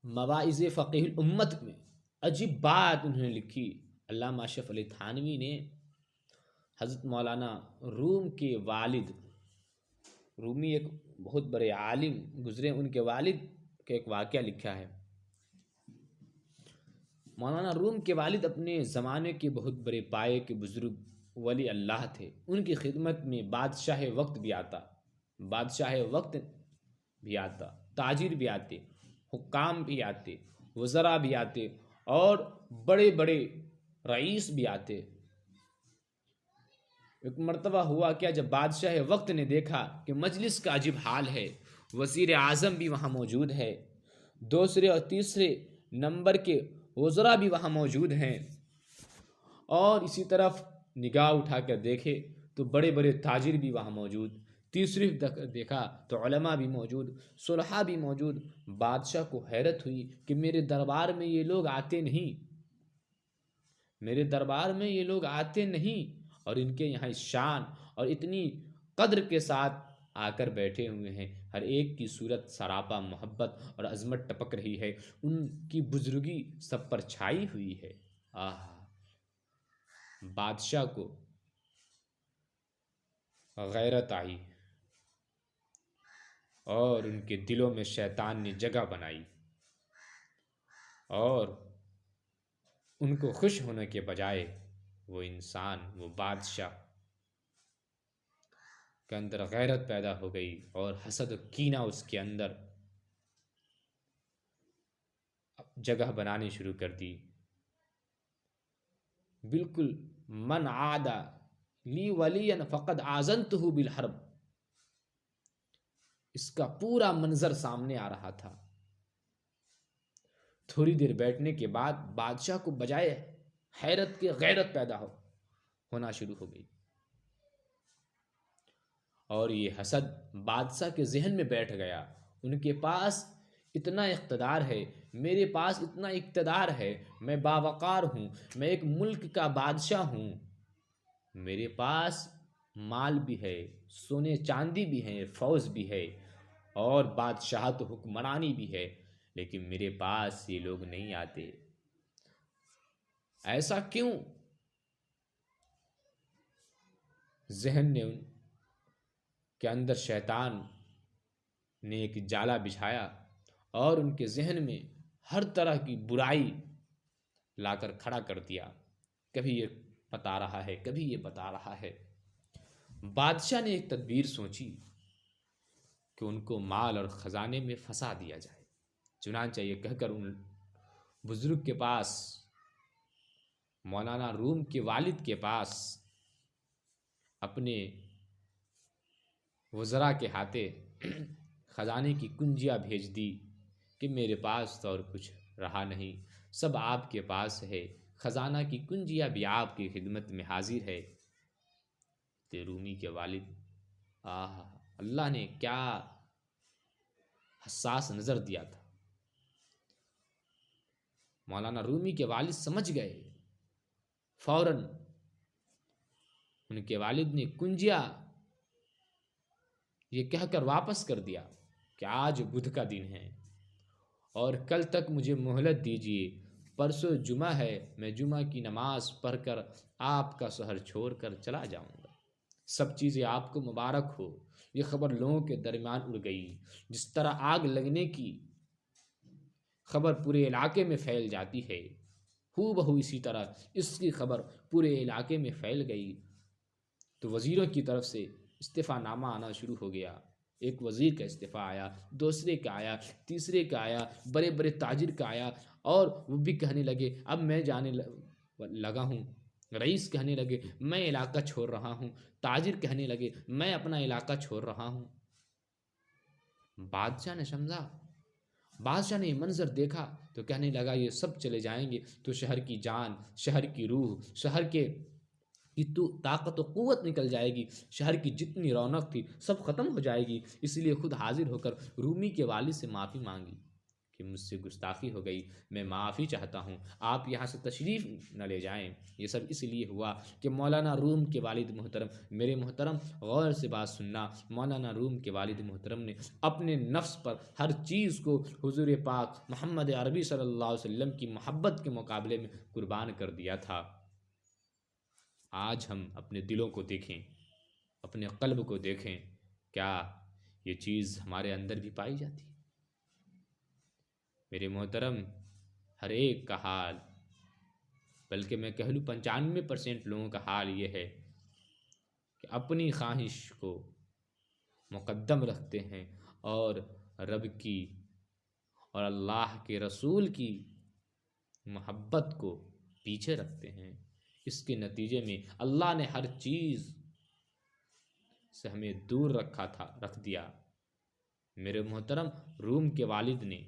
मवाइज़ फ़क़ीहुल उम्मत में अजीब बात उन्होंने लिखी। अल्लामा अशरफ अली थानवी ने हज़रत मौलाना रूम के वालिद, रूमी एक बहुत बड़े आलिम गुज़रे, उनके वालिद का एक वाक़या लिखा है। मौलाना रूम के वालिद अपने ज़माने के बहुत बड़े पाए के बुज़ुर्ग वली अल्लाह थे। उनकी खिदमत में बादशाह वक्त भी आता, बादशाह वक्त भी आता, ताजिर भी आते, हुक्काम भी आते, वज़रा भी आते और बड़े बड़े रईस भी आते। एक मर्तबा हुआ क्या, जब बादशाह वक्त ने देखा कि मजलिस का अजीब हाल है, वज़ीर आज़म भी वहाँ मौजूद है, दूसरे और तीसरे नंबर के वज़रा भी वहाँ मौजूद हैं, और इसी तरफ निगाह उठा कर देखे तो बड़े बड़े ताजिर भी वहाँ मौजूद, तीसरी देखा तो उलमा भी मौजूद, सुलहा भी मौजूद। बादशाह को हैरत हुई कि मेरे दरबार में ये लोग आते नहीं, मेरे दरबार में ये लोग आते नहीं, और इनके यहाँ शान और इतनी कद्र के साथ आकर बैठे हुए हैं। हर एक की सूरत सरापा मोहब्बत और अजमत टपक रही है, उनकी बुजुर्गी सब पर छाई हुई है। आह, बादशाह को गैरत आई और उनके दिलों में शैतान ने जगह बनाई, और उनको खुश होने के बजाय वो इंसान, वो बादशाह के अंदर गैरत पैदा हो गई और हसद कीना उसके अंदर जगह बनानी शुरू कर दी। बिल्कुल मन आदा ली वलियन फ़क़द आज़नतहु बिल हर्ब, इसका पूरा मंजर सामने आ रहा था। थोड़ी देर बैठने के बाद बादशाह को बजाय हैरत के गैरत पैदा होना शुरू हो गई, और ये हसद बादशाह के जहन में बैठ गया। उनके पास इतना इक़्तिदार है, मेरे पास इतना इक़्तिदार है, मैं बावक़ार हूँ, मैं एक मुल्क का बादशाह हूँ, मेरे पास माल भी है, सोने चांदी भी है, फ़ौज भी है, और बादशाहत हुक्मरानी भी है, लेकिन मेरे पास ये लोग नहीं आते। ऐसा क्यों? जहन ने उनके अंदर शैतान ने एक जाला बिछाया और उनके जहन में हर तरह की बुराई लाकर खड़ा कर दिया। कभी ये बता रहा है, कभी ये बता रहा है। बादशाह ने एक तदबीर सोची कि उनको माल और ख़जाने में फंसा दिया जाए। चुनांचे ये कहकर उन बुज़ुर्ग के पास, मौलाना रूम के वालिद के पास, अपने वज़रा के हाथे ख़जाने की कुंजियाँ भेज दी कि मेरे पास तो और कुछ रहा नहीं, सब आपके पास है, ख़जाना की कुंजियाँ भी आपकी खिदमत में हाजिर है। ते रूमी के वालिद, आह, अल्लाह ने क्या हसास नज़र दिया था। मौलाना रूमी के वालिद समझ गए, फ़ौरन उनके वालिद ने कुंजिया ये कहकर वापस कर दिया कि आज बुध का दिन है और कल तक मुझे मोहलत दीजिए, परसों जुमा है, मैं जुमा की नमाज पढ़कर आपका शहर छोड़कर चला जाऊंगा, सब चीज़ें आपको मुबारक हो। ये खबर लोगों के दरमियान उड़ गई। जिस तरह आग लगने की खबर पूरे इलाके में फैल जाती है, हूबहू इसी तरह इसकी खबर पूरे इलाके में फैल गई। तो वज़ीरों की तरफ से इस्तीफ़ानामा आना शुरू हो गया। एक वज़ीर का इस्तीफ़ा आया, दूसरे का आया, तीसरे का आया, बड़े बड़े ताजिर का आया, और वो भी कहने लगे अब मैं जाने लगा हूँ। रईस कहने लगे मैं इलाका छोड़ रहा हूँ, ताजिर कहने लगे मैं अपना इलाका छोड़ रहा हूँ। बादशाह ने समझा, बादशाह ने ये मंजर देखा तो कहने लगा ये सब चले जाएंगे तो शहर की जान, शहर की रूह, शहर के की तो ताकत और क़ुव्वत निकल जाएगी, शहर की जितनी रौनक थी सब ख़त्म हो जाएगी। इसलिए खुद हाजिर होकर रूमी के वालिद से माफ़ी मांगी कि कि मुझसे गुस्ताखी हो गई, मैं माफ़ी चाहता हूँ, आप यहाँ से तशरीफ़ न ले जाएं। ये सब इसलिए हुआ कि मौलाना रूम के वालिद मोहतरम, मेरे मोहतरम गौर से बात सुनना, मौलाना रूम के वालिद मोहतरम ने अपने नफ्स पर हर चीज़ को हुजूर पाक मोहम्मद अरबी सल्लल्लाहु अलैहि वसल्लम की मोहब्बत के मुकाबले में कुर्बान कर दिया था। आज हम अपने दिलों को देखें, अपने क़ल्ब को देखें, क्या ये चीज़ हमारे अंदर भी पाई जाती है? मेरे मोहतरम, हर एक का हाल, बल्कि मैं कह लूँ 95% लोगों का हाल ये है कि अपनी ख्वाहिश को मुक़द्दम रखते हैं और रब की और अल्लाह के रसूल की मोहब्बत को पीछे रखते हैं। इसके नतीजे में अल्लाह ने हर चीज़ से हमें दूर रख दिया। मेरे मोहतरम, रूम के वालिद ने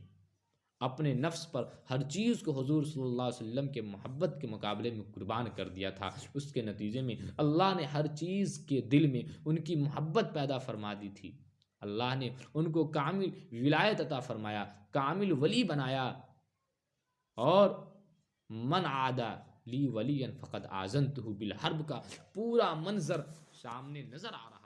अपने नफ्स पर हर चीज़ को हुजूर सल्लल्लाहु अलैहि वसल्लम के मोहब्बत के मुकाबले में कुर्बान कर दिया था। उसके नतीजे में अल्लाह ने हर चीज़ के दिल में उनकी मोहब्बत पैदा फरमा दी थी। अल्लाह ने उनको कामिल विलायत अता फरमाया, कामिल वली बनाया। और मन आदा ली वलियन फ़क़द आज़नतहु बिल हर्ब का पूरा मंजर सामने नज़र आ रहा